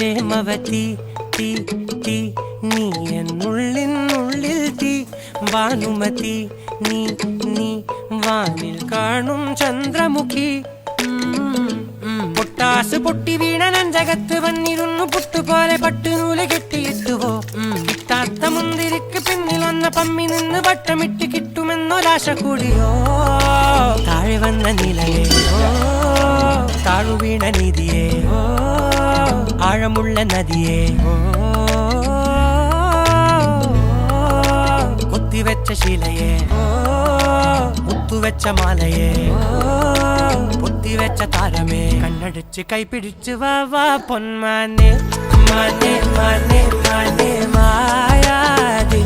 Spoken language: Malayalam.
പ്രേമവതി തീ തീ നീ എന്നുള്ളിനുള്ളിൽ തീ ഭാനുമതി നീ നീ വാനിൽ കാണും ചന്ദ്രമുഖി പൊട്ടാസ് പൊട്ടി വീണ നെഞ്ചകത്ത് വന്നിരുന്നു പുട്ടുപോലെ പട്ടുനൂല് കെട്ടിയിട്ടുവോ കിട്ടാത്ത മുന്തിരിക്ക് പിന്നിൽ വന്ന പമ്മി നിന്ന് വട്ടമിട്ട് കിട്ടുമെന്നൊരാശ കൂടിയോ താഴെ വന്ന നിലയോ താഴു വീണ നിധിയേ ആഴമുള്ള നദിയേ കൊത്തിവെച്ച ശിലയേ മുത്തുവെച്ച മാലയേ പൊത്തിവെച്ച താരമേ കണ്ണടിച്ച് കൈപിടിച്ച് വാ വാ പൊന്മാനെ മാനെ മാനെ മാനെ മായാതെ